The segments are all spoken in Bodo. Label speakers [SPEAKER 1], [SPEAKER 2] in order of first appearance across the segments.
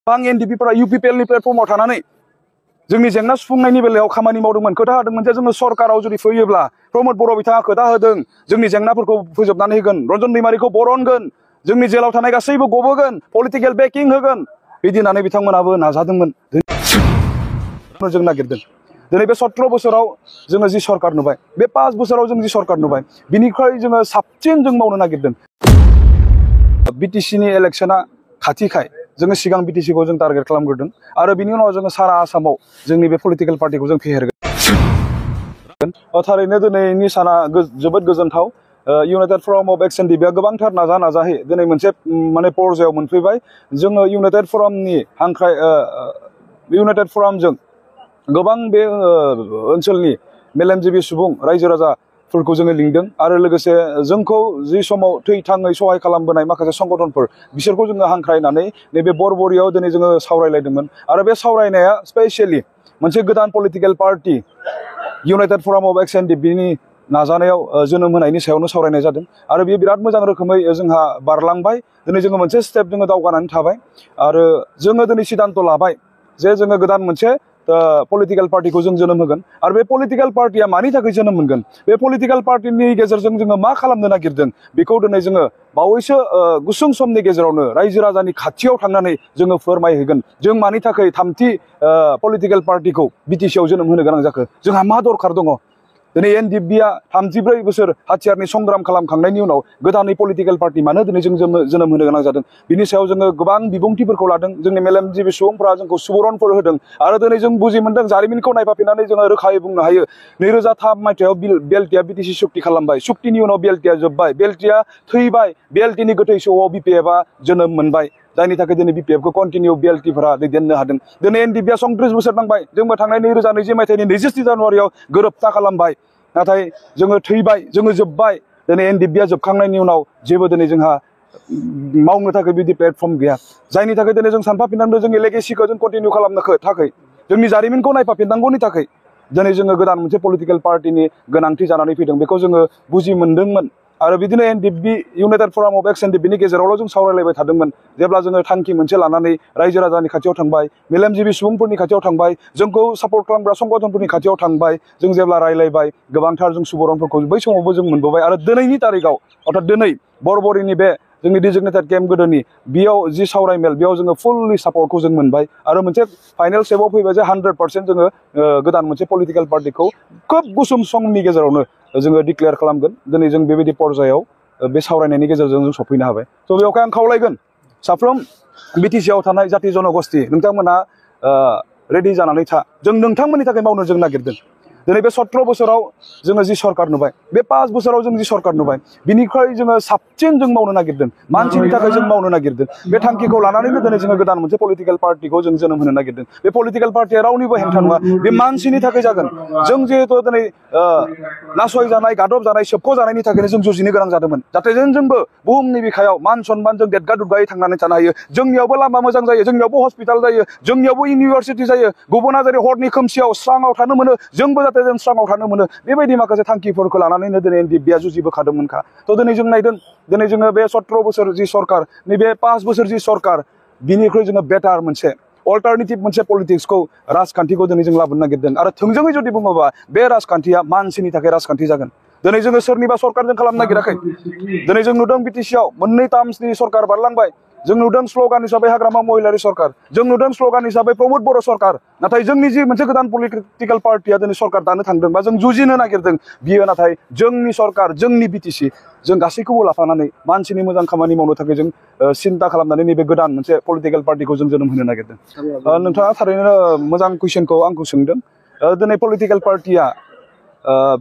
[SPEAKER 1] गोबां एनडिपिफोरा इउपिपिएलनि प्लेटफर्माव थानानै जोंनि जेंना सुफुंनायनि बेलायाव खामानि मावदोंमोन खोथा होदोंमोन जे जोङो सरकाराव जुदि फैयोब्ला प्रमोद बर' बिथाङा खोथा होदों जोंनि जेंनाफोरखौ फोजोबनानै होगोन रन्जन दैमारिखौ बरनगोन जोंनि जेलाव थानाय गासैबो गबोगोन पलिटिकेल बेकिं होगोन बिदि होननानै बिथांमोनाबो नाजादोंमोन जों नागिरदों दिनै बे 17 बोसोराव जोङो जि सरकार नुबाय बे 5 बोसोराव जों जि सरकार नुबाय बिनिख्रुइ जोङो साबसिन जों मावनो नागिरदों बिटिसिनि इलेक्शना खाथिखाय जोङो सिगां बिटिसिखौ जों टारगेट खालामग्रोदों आरो बिनि उनाव जोङो सारा आसामाव जोंनि बे पलिटिकेल पार्टिखौ जों फेहेरगोन थारैनो दिनैनि साना जोबोद गोजोनथाव इउनाइटेड फराम अफ एक्स एनडिपिआ गोबांथार नाजाहै दिनै मोनसे माने पर्यायाव मोनफैबाय जोङो इउनाइटेड फरामनि हांख्राय इउनाइटेड फरामजों गोबां बे ओनसोलनि मेलेमजिबि सुबुं रायजो राजाफोरखौ जोङो लिंदों आरो लोगोसे जोंखौ जि समाव थै-थाङै सहाय खालामबोनाय माखासे संगठनफोर बिसोरखौ जोङो हांख्रायनानै नैबे बरबरियाव दिनै जोङो सावरायलायदोंमोन आरो बे सावरायनाया स्पेसियेलि मोनसे गोदान पलिटिकेल पार्टी इउनाइटेड फराम अफ एक्स एनडिपिनि नाजानायाव जोनोम होनायनि सायावनो सावरायनाय जादों आरो बेयो बिराद मोजां रोखोमै जोंहा बारलांबाय दिनै जोङो मोनसे स्टेप जोङो दावगानानै थाबाय आरो जोङो दिनै सिद्धांत लाबाय जे जोङो गोदान मोनसे पलिटिकल पार्टीखौ जों जोनोम होगोन आरो बे पलिटिकल पार्टीया मानि थाखाय जोनोम मोनगोन बे पलिटिकल पार्टीनि गेजेरजों जोङो मा खालामनो नागिरदों बेखौ दिनै जोङो बावैसो गुसुं समनि गेजेरावनो रायजो राजानि खाथियाव थांनानै जोङो फोरमायहैगोन जों मानि थाखाय थामथि पलिटिकल पार्टीखौ बिटिसिआव जोनोम होनो गोनां जाखो जोंहा मा दरखार दङ दिनै एनडिपिआ 34 बोसोर हाथियारनि संग्राम खालामखांनायनि उनाव गोदानै पलिटिकल पार्टी मानो दिनै जों जोनोम होनो गोनां जादों बिनि सायाव जोङो गोबां बिबुंथिफोरखौ लादों जोंनि मेलेमजिबि सुबुंफोरा जोंखौ सुबुरनफोर होदों आरो दिनै जों बुजि मोनदों जारिमिनखौ नायफाफिननानै जोङो रोखायै बुंनो हायो 2003 मायथाइयाव बेलटिआ बिटिसि सुक्ति खालामबाय सुक्तिनि उनाव बेलटिआ जोब्बाय बेलटिआ थैबाय बेलटिनि गोथै सहआव बिपिएफआ जोनोम मोनबाय जायनि थाखाय दिनै बिपिएफखौ कन्टिनिउ बेलटिफोरा दैदेननो हादों दिनै एनडिपिआ 33 बोसोर नांबाय जोंबो थांनाय 2020 मायथाइनि 27 जानुवारियाव गोरोबथा खालामबाय नाथाय जोङो थैबाय जोङो जोब्बाय दिनै एनडिपिआ जोबखांनायनि उनाव जेबो दिनै जोंहा मावनो थाखाय बिदि प्लेटफर्म गैया जायनि थाखाय दिनै जों सानफाफिननांगौ जोंनि लेगेसिखौ जों कन्टिनिउ खालामनो थाखाय जोंनि जारिमिनखौ नायफाफिननांगौनि थाखाय दिनै जोङो गोदान मोनसे पलिटिकेल पार्टीनि गोनांथि जानानै फैदों बेखौ जोङो बुजि मोनदोंमोन आरो बिदिनो एनडिपि इउनाइटेड फराम अफ एक्स एनडिपिनि गेजेरावल' जों सावरायलायबाय थादोंमोन जेब्ला जोङो थांखि मोनसे लानानै रायजो राजानि खाथियाव थांबाय मेलेमजिबि सुबुंफोरनि खाथियाव थांबाय जोंखौ सापर्ट खालामग्रा संगठनफोरनि खाथियाव थांबाय जों जेब्ला रायलायबाय गोबांथार जों सुबुरनफोरखौ बै समावबो जों मोनबोबाय आरो दिनैनि तारिखाव अर्थात दिनै बरबरिनि बे जोंनि डिजिगनेटेड केम्प गोदोनि बेयाव जि सावरायमेल बेयाव जोङो फुल्लि सापर्टखौ जों मोनबाय आरो मोनसे फाइनाल स्टेपआव फैबाय जे 100% जोङो गोदान मोनसे पलिटिकेल पार्टीखौ खोब गुसुं समनि गेजेरावनो जोङो डिक्लेयार खालामगोन दिनै जों बेबायदि पर्यायाव बे सावरायनायनि गेजेरजों जों सफैनो हाबाय स' बेवहाय आं खावलायगोन साफ्रोम बिटिसिआव थानाय जाति जनगोष्ठी नोंथांमोना रेडि जानानै था जों नोंथांमोननि थाखाय मावनो जों नागिरदों दिनै बे 17 बोसोराव जोङो जि सरकार नुबाय बे 5 बोसोराव जों जि सरकार नुबाय बिनिख्रुइ जोङो साबसिन जों मावनो नागिरदों मानसिनि थाखाय जों मावनो नागिरदों बे थांखिखौ लानानैनो दिनै जोङो गोदान मोनसे पलिटिकेल पार्टीखौ जों जोनोम होनो नागिरदों बे पलिटिकेल पार्टीया रावनिबो हेंथा नङा बे मानसिनि थाखाय जागोन जों जिहेतु दिनै नासयजानाय गादब जानाय सोबख' जानायनि थाखायनो जों जुजिनो गोनां जादोंमोन जाहाथे जोंबो बुहुमनि बिखायाव मान सन्मान जों देदगा दुदगायै थांनानै थानो हायो जोंनियावबो लामा मोजां जायो जोंनियावबो हस्पिटाल जायो जोंनियावबो इउनिभारसिटि जायो गुबुना जेरै हरनि खोमसियाव स्राङाव थानो मोनो जोंबो जाहाथे जों स्राङाव थानो मोनो बेबायदि माखासे थांखिफोरखौ लानानैनो दिनै एनडिपिआ जुजिबोखादोंमोनखा थ' दिनै जों नायदों दिनै जोङो बे 17 बोसोर जि सरकार नैबे 5 बोसोर जि सरकार बिनिख्रुइ जोङो बेटार मोनसे अल्टारनेटिभ मोनसे पलिटिक्सखौ राजखान्थिखौ दिनै जों लाबोनो नागिरदों आरो थोंजोङै जुदि बुङोबा बे राजखान्थिया मानसिनि थाखाय राजखान्थि जागोन दिनै जोङो सोरनिबा सरकारजों खालामनो नागिराखै दिनै जों नुदों बिटिसिआव मोननै टार्मसनि सरकार बारलांबाय जों नुदों स्ल'गान हिसाबै हाग्रामा महिलारि सरकार जों नुदों स्ल'गान हिसाबै प्रमोद बर' सरकार नाथाय जोंनि जि मोनसे गोदान पलिटिकेल पार्टीया दिनै सरकार दानो थांदों बा जों जुजिनो नागिरदों बियो नाथाय जोंनि सरकार जोंनि बिटिसि जों गासैखौबो लाफानानै मानसिनि मोजां खामानि मावनो थाखाय जों सिन्था खालामनानै नैबे गोदान मोनसे पलिटिकेल पार्टीखौ जों जोनोम होनो नागिरदों नोंथाङा थारैनो मोजां कुइसनखौ आंखौ सोंदों दिनै पलिटिकेल पार्टीया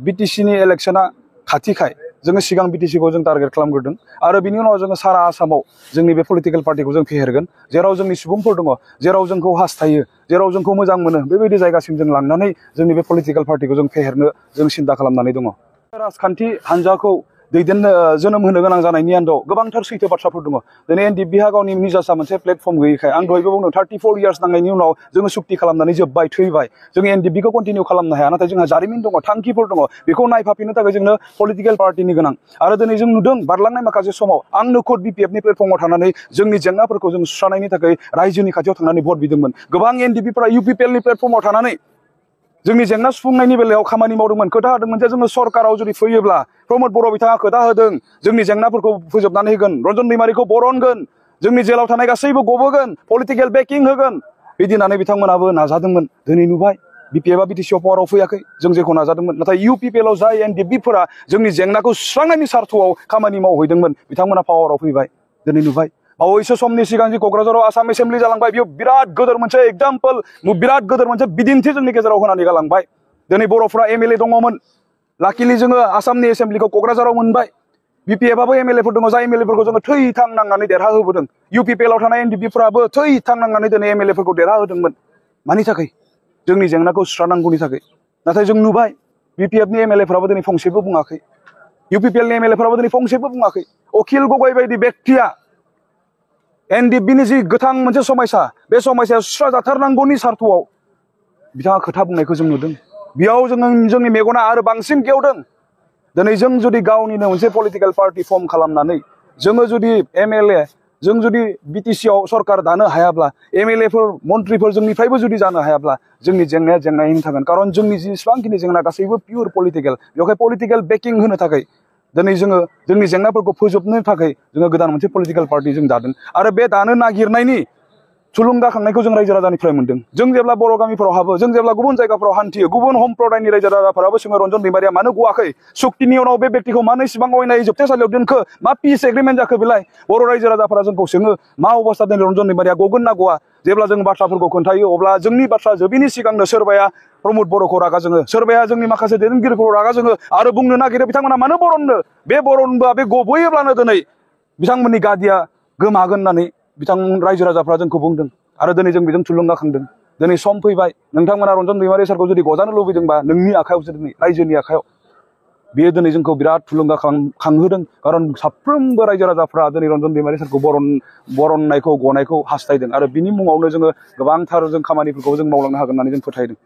[SPEAKER 1] बिटिसिनि इलेक्शना खाथिखाय जोङो सिगां बिटिसिखौ जों टारगेट खालामग्रोदों आरो बिनि उनाव जोङो सारा आसामाव जोंनि बे पलिटिकेल पार्टीखौ जों फेहेरगोन जेराव जोंनि सुबुंफोर दङ जेराव जोंखौ हास्थायो जेराव जोंखौ मोजां मोनो बेबायदि जायगासिम जों लांनानै जोंनि बे पलिटिकेल पार्टीखौ जों फेहेरनो जों सिन्था खालामनानै दङ राजखान्थि हान्जाखौ दैदेननो जोनोम होनो गोनां जानायनि आन्दोआव गोबांथार सैथो बाथ्राफोर दङ दिनै एनडिएफबिहा गावनि निजासा मोनसे प्लेटफर्म गैयैखाय आं दहायबो बुंदों 34 इयार्स नांनायनि उनाव जोङो सुक्ति खालामनानै जोब्बाय थैबाय जों एनडिएफबिखौ कन्टिनिउ खालामनो हाया नाथाय जोंहा जारिमिन दङ थांखिफोर दङ बेखौ नायफाफिननो थाखाय जोंनो पलिटिकेल पार्टिनि गोनां आरो दिनै जों नुदों बारलांनाय माखासे समाव आंनो खद बिपिएफनि प्लेटफर्माव थानानै जोंनि जेंनाफोरखौ जों सुस्रांनायनि थाखाय रायजोनि खाथियाव थांनानै भट बिदोंमोन गोबां एनडिएफबिफोरा इउपिपिएलनि प्लेटफर्माव थानानै जोंनि जेंना सुफुंनायनि बेलायाव खामानि मावदोंमोन खोथा होदोंमोन जे जोङो सरकाराव जुदि फैयोब्ला प्रमद बर' बिथाङा खोथा होदों जोंनि जेंनाफोरखौ फोजोबनानै होगोन रन्जन दैमारिखौ बरनगोन जोंनि जेलाव थानाय गासैबो गबोगोन पलिटिकेल बेकिं होगोन बिदि होननानै बिथांमोनाबो नाजादोंमोन दिनै नुबाय बिपिएफआ बिटिसिआव पावाराव फैयाखै जों जेखौ नाजादोंमोन नाथाय इउपिपिएलआव जाय एनडिएफबिफोरा जोंनि जेंनाखौ सुस्रांनायनि सार्थआव खामानि मावहैदोंमोन बिथांमोना पावाराव फैबाय दिनै नुबाय बावैसो समनि सिगां जि क'क्राझाराव आसाम एसेम्बलि जालांबाय बेयाव बिराद गोदोर मोनसे एग्जाम्पल बिराद गोदोर मोनसे बिदिन्थि जोंनि गेजेराव होनानै गालांबाय दिनै बर'फ्रा एमएलए दङमोन लाकिलि जोङो आसामनि एसेम्बलिखौ क'क्राझाराव मोनबाय बिपिएफआबो एमएलएफोर दङ जाय एमएलएफोरखौ जोङो थैथां नांनानै देरहाहोबोदों इउपिपिएलआव थानाय एनडिएफबिफोराबो थैथां नांनानै दिनै एमएलएफोरखौ देरहाहोदोंमोन मानि थाखाय जोंनि जेंनाखौ सुस्रांनांगौनि थाखाय नाथाय जों नुबाय बिपिएफनि एमएलएफोराबो दिनै फंसेबो बुङाखै इउपिपिएलनि एमएलएफोराबो दिनै फंसेबो बुङाखै अखिल गगৈ बायदि व्यक्तिया एनडिएफबिनि जि गोथां मोनसे समायसा बे समायसाया सुस्राजाथारनांगौनि सार्थआव बिथाङा खोथा बुंनायखौ जों नुदों बेयाव जोंनि मेगना आरो बांसिन गेवदों दिनै जों जुदि गावनिनो मोनसे पलिटिकेल पार्टि फर्म खालामनानै जोङो जुदि एमएलए जों जुदि बिटिसिआव सरकार दानो हायाब्ला एमएलएफोर मन्थ्रिफोर जोंनिफ्रायबो जुदि जानो हायाब्ला जोंनि जेंनाया जेंनायैनो थागोन खारन जोंनि जेसेबांखिनि जेंना गासैबो पियर पलिटिकेल बेवहाय पलिटिकेल बेकिं होनो थाखाय दिनै जोङो जोंनि जेंनाफोरखौ फोजोबनो थाखाय जोङो गोदान मोनसे पलिटिकेल पार्टि जों दादों आरो बे दानो नागिरनायनि थुलुंगाखांनायखौ जों रायजो राजानिफ्राय मोनदों जों जेब्ला बर' गामिफोराव हाबो जों जेब्ला गुबुन जायगाफोराव हान्थियो गुबुन सम्प्रदायनि रायजो राजाफोराबो सोङो रन्जन दैमारिया मानो गवाखै सुक्तिनि उनाव बे व्यक्तिखौ मानो इसिबां अयनायै जोबथेसालियाव दोनखो मा पिस एग्रिमेन्ट जाखो बेलाय बर' रायजो राजाफोरा जोंखौ सोङो मा अबस्था दिनै रन्जन दैमारिया गगोन ना गवा जेब्ला जों बाथ्राफोरखौ खोन्थायो अब्ला जोंनि बाथ्रा जोबैनि सिगांनो सोरबाया प्रमद बर'खौ रागा जोङो सोरबाया जोंनि माखासे दैदेनगिरिफोरखौ रागा जोङो आरो बुंनो नागिरो बिथांमोना मानो बरननो बे बरनबा बे गबोयोब्लानो दिनै बिथांमोननि गादिया गोमागोन होननानै बिथां रायजो राजाफ्रा जोंखौ बुंदों आरो दिनै जों बेजों थुलुंगाखांदों दिनै सम फैबाय नोंथांमोना रन्जन दैमारि सारखौ जुदि गजानो लुबैदोंबा नोंनि आखायावसो दिनै रायजोनि आखायाव बेयो दिनै जोंखौ बिराद थुलुंगाखांहोदों खारन साफ्रोमबो रायजो राजाफ्रा दिनै रन्जन दैमारि सारखौ बरननायखौ गनायखौ हास्थायदों आरो बिनि मुङावनो जोङो गोबांथार जों खामानिफोरखौ जों मावलांनो हागोन होननानै जों फोथायदों